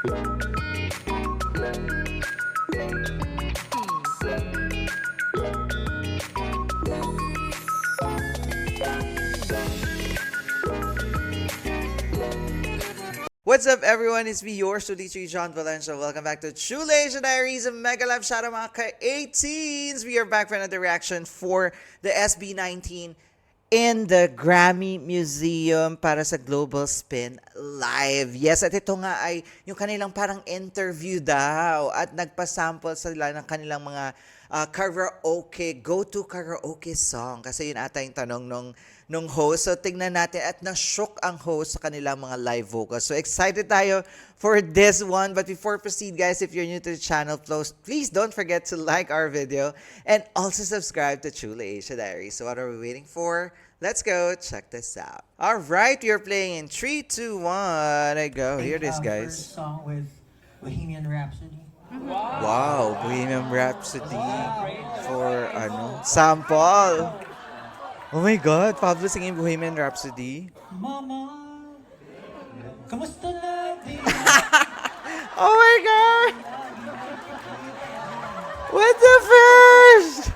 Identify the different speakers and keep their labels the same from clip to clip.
Speaker 1: What's up, everyone? It's me, yours to teacher John Valencia. Welcome back to True Asia Diaries of Mega Live. Shout out mga ka-18s. We are back for another reaction for the SB19 in the Grammy Museum para sa Global Spin Live. Yes, at ito nga ay yung kanilang parang interview daw at nagpasample sila ng kanilang mga karaoke, go-to karaoke song. Kasi yun ata yung tanong nung host. So tingnan natin at na-shock ang host sa kanilang mga live vocals. So excited tayo for this one. But before proceed, guys, if you're new to the channel, please don't forget to like our video and also subscribe to True Asia Diaries. So what are we waiting for? Let's go check this out. All right, we are playing in 3, 2, 1. I go. Here it is, guys.
Speaker 2: First song with Bohemian Rhapsody.
Speaker 1: Wow, Bohemian Rhapsody for sample. Oh my God, Pablo singing Bohemian Rhapsody.
Speaker 2: Mama, kamusta lagi?
Speaker 1: Oh my God! What the fish?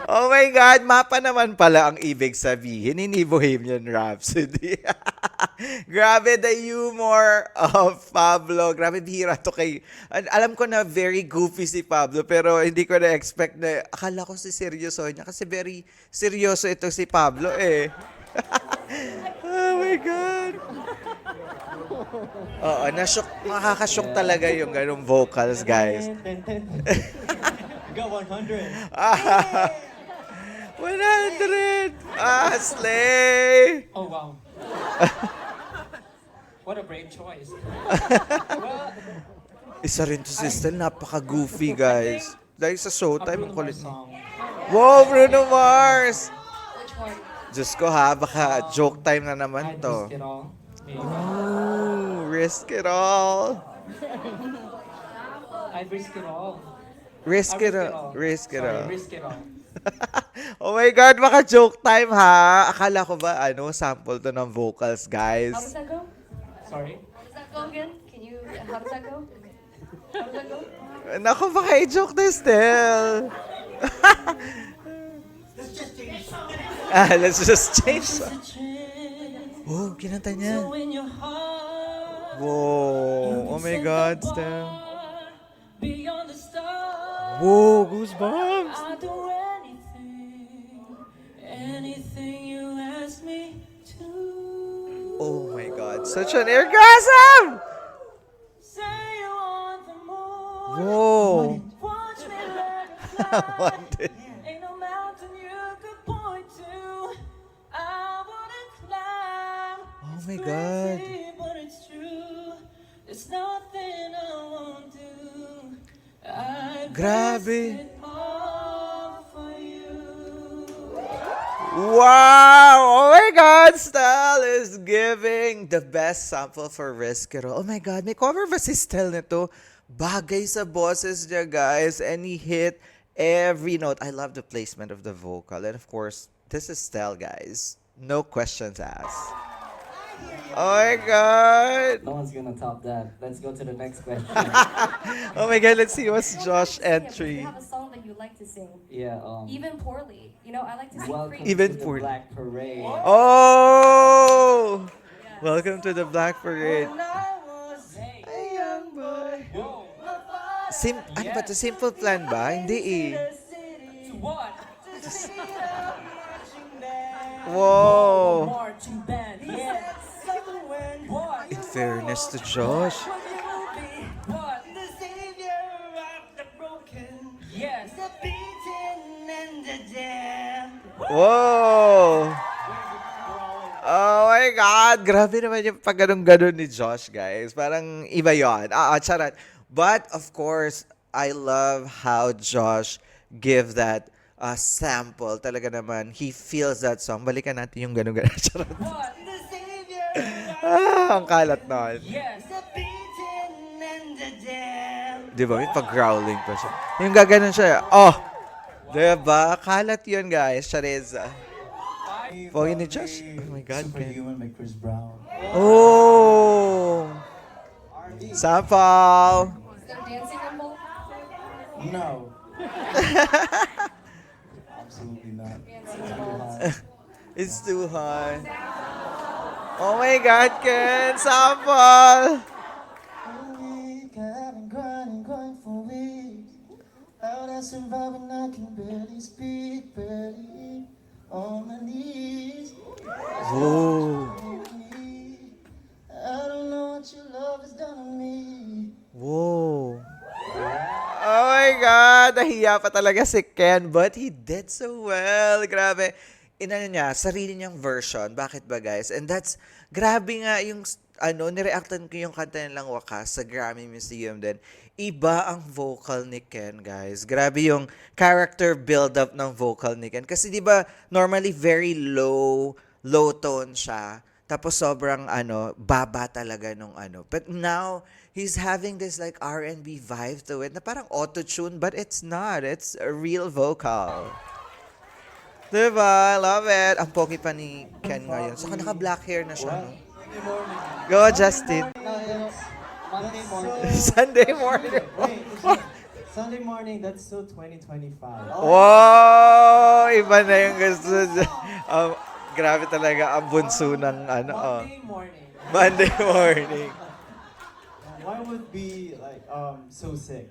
Speaker 1: Oh my God, mapa naman pala ang ibig sabihin ni Bohemian Rhapsody. Grabe the humor of Pablo. Grabe bihira to kay... Alam ko na very goofy si Pablo pero hindi ko na-expect na... Akala ko si seryoso niya kasi very seryoso ito si Pablo eh. Oh my God. Oo, makakashock talaga yung ganong vocals, guys.
Speaker 2: Go 100.
Speaker 1: 100! Slay!
Speaker 2: Oh wow. What a brave choice.
Speaker 1: Isa rin to si Stel, napaka-goofy, guys. Dahil sa showtime, ang kulit niya.
Speaker 2: Song.
Speaker 1: Wow, Bruno Mars!
Speaker 3: Which one?
Speaker 1: Diyos ko ha, baka joke time na naman
Speaker 2: I'd
Speaker 1: to.
Speaker 2: risk it all. Maybe.
Speaker 1: Oh, risk it all.
Speaker 2: I'd risk it all.
Speaker 1: Risk it
Speaker 2: I'll
Speaker 1: all. Risk it
Speaker 2: Sorry,
Speaker 1: all.
Speaker 2: risk it all.
Speaker 1: Oh my God, baka joke time ha. Akala ko ba, sample to ng vocals,
Speaker 3: How
Speaker 1: guys.
Speaker 3: does that go?
Speaker 2: Sorry.
Speaker 3: How does that go again? How does that go? How does that go?
Speaker 1: Naku, baka i-joke na Stel. Let's just change. Oh, kinanta niya.
Speaker 2: So in your heart,
Speaker 1: Whoa. Oh my God, Stel.
Speaker 2: beyond the stars,
Speaker 1: Whoa, goosebumps.
Speaker 2: I'll do anything you ask me to.
Speaker 1: Oh my God, such an orgasm.
Speaker 2: Say you want the moon.
Speaker 1: Whoa.
Speaker 2: Watch me let it fly.
Speaker 1: Wanted.
Speaker 2: Ain't no mountain you could point to. I wouldn't climb.
Speaker 1: Oh my God.
Speaker 2: Crazy, but it's true. There's nothing I won't do. I'd
Speaker 1: Grabe.
Speaker 2: risk it all for you.
Speaker 1: Wow! Oh my God! Stel is giving the best sample for Risk It All. Oh my God, may cover ba si Stel nito? Bagay sa boses niya, guys. And he hit every note. I love the placement of the vocal. And of course, this is Stel, guys. No questions asked. Oh my God!
Speaker 4: No one's gonna top that. Let's go to the next question.
Speaker 1: Oh my God, let's see what's Josh's
Speaker 3: You
Speaker 1: entry.
Speaker 3: have a song that you like to sing,
Speaker 4: Yeah.
Speaker 3: even poorly. You know, I like to sing
Speaker 4: Welcome
Speaker 3: free.
Speaker 1: Even
Speaker 4: to the
Speaker 1: for-
Speaker 4: Black Parade.
Speaker 1: Oh! Welcome to the Black Parade. A young boy. Ano ba to? Simple Plan ba? Hindi eh.
Speaker 2: What?
Speaker 1: Wow!
Speaker 2: Marching band. Yes. What?
Speaker 1: In fairness to Josh.
Speaker 2: What? The savior of the broken. Yes. The beaten and the damned.
Speaker 1: Wow! Oh my God! Grabe naman yung pag ganun ni Josh, guys. Parang iba yun. Charot. But, of course, I love how Josh give that sample. Talaga naman, he feels that song. Balikan natin yung ganun-ganun. Charot.
Speaker 2: What? The savior.
Speaker 1: Ang kalat nun.
Speaker 2: Yes. The beaten and the damned.
Speaker 1: Di ba? May pag-growling pa siya. Yung gaganon siya. Oh! Diba? Kalat yun, guys. Chareza. Pogi ni Josh. Oh my God.
Speaker 4: Superhuman by Chris Brown.
Speaker 1: Oh! Sample!
Speaker 3: Is there dancing involved?
Speaker 5: No. Absolutely not.
Speaker 3: Dancing involved.
Speaker 1: It's too hard. Oh my God, Ken! Sample!
Speaker 5: Week, I've been crying for weeks. How would I survive when I can barely speak, barely on my knees?
Speaker 1: Whoa!
Speaker 5: I don't know what your love has done to me.
Speaker 1: Whoa! Oh my God! Nahiya pa talaga si Ken, but he did so well. Grabe. Inano niya, sarili niyang version. Bakit ba, guys? And that's, grabe nga yung, nireactan ko yung kanta nilang Wakas sa Grammy Museum din. Iba ang vocal ni Ken, guys. Grabe yung character build-up ng vocal ni Ken. Kasi di ba normally very low tone siya. Tapos sobrang baba talaga nung But now, he's having this like R&B vibe to it na parang auto-tune, but it's not. It's a real vocal. Diba? Love it. Ang pogi pa ni Ken ngayon. Saka naka-black hair na siya, no?
Speaker 5: Sunday morning.
Speaker 1: Go, Justin.
Speaker 4: Monday morning.
Speaker 1: Sunday morning.
Speaker 5: Wait, Sunday morning, that's still 2025.
Speaker 1: Wow! Iba na yung gusto niya. Grabe talaga ang bunso ng
Speaker 5: Monday morning.
Speaker 1: Monday morning.
Speaker 5: Why would be like so sick?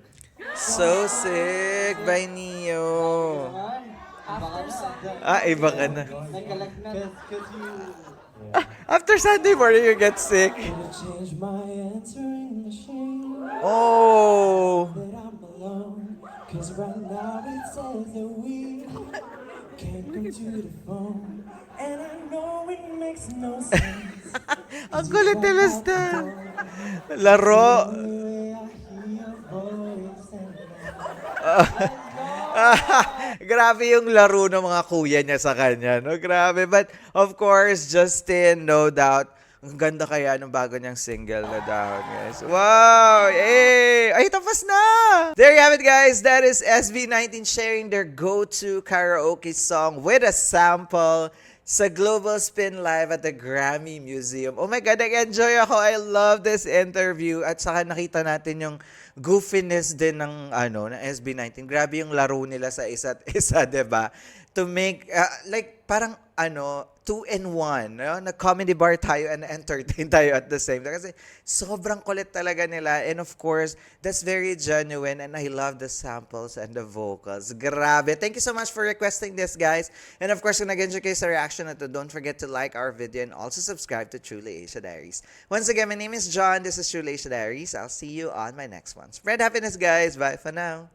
Speaker 1: So sick by Neo. Iba ka na.
Speaker 5: Cause you
Speaker 1: After Sunday morning, you get sick.
Speaker 5: change my answering machine.
Speaker 1: Oh!
Speaker 5: That I'm alone. Cause right now it says that we can't come to the phone. And I know it makes no sense.
Speaker 1: Ang kulit nila Stan. Laro.
Speaker 5: Anyway, I hear your voice and
Speaker 1: Grabe yung laro ng mga kuya niya sa kanya, no? Grabe. But, of course, Justin, no doubt, ang ganda kaya ng bago niyang single na Down, guys. Wow! Hey! Ay, tapos na! There you have it, guys. That is SB19 sharing their go-to karaoke song with a sample sa Global Spin Live at the Grammy Museum. Oh my God, nag-enjoy ako. I love this interview. At saka nakita natin yung goofiness din ng ng SB19. Grabe yung laro nila sa isa't isa, 'di ba? To make like parang 2-in-1, no? Na-comedy bar tayo and entertain tayo at the same time. Kasi sobrang kulit talaga nila. And of course, that's very genuine and I love the samples and the vocals. Grabe. Thank you so much for requesting this, guys. And of course, kung nag-enjoy kayo sa reaction na to, don't forget to like our video and also subscribe to Truly Asia Diaries. Once again, my name is John. This is Truly Asia Diaries. I'll see you on my next one. Spread happiness, guys. Bye for now.